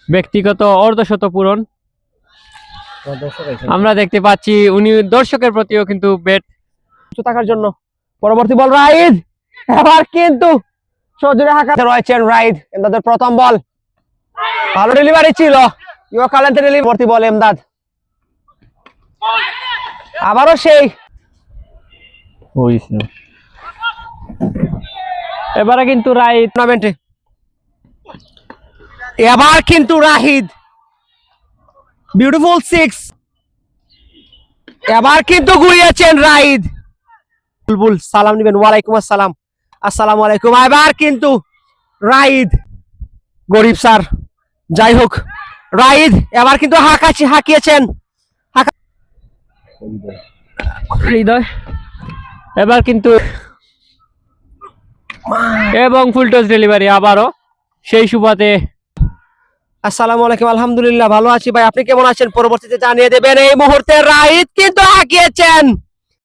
ব্যক্তিগত অর্ধশত পূরণ আমরা দেখতে পাচ্ছি। উনি দর্শকের প্রতিও কিন্তু ব্যাট থাকার জন্য পরবর্তী বল রাইদ, এবার কিন্তু সজোরে হাঁকাতে রয়েছেন রাইদ। এমদাদের প্রথম বল, ভালো ডেলিভারি ছিল, পরবর্তী বল এমদাদ, আবারও সেই এবারে কিন্তু রাইদ টুর্নামেন্টে, এবার কিন্তু রাহিদ বিউটিফুল সিক্স, এবার কিন্তু ঘুরিয়েছেন রাহিদ। বুলবুল সালাম নিবেন, ওয়ালাইকুম আসসালাম, আসসালামু আলাইকুম। এবার কিন্তু রাহিদ, গরিব স্যার, যাই হোক রাহিদ এবার কিন্তু হাঁকিয়েছেন হৃদয়, এবার কিন্তু এবং ফুলটস ডেলিভারি আবারও সেই সুবাদে। আসসালামু আলাইকুম, আলহামদুলিল্লাহ ভালো আছি ভাই, আপনি কেমন আছেন পরবর্তীতে জানিয়ে দেবেন। এই মুহূর্তে রাহিদ কিন্তু হাঁকিয়েছেন।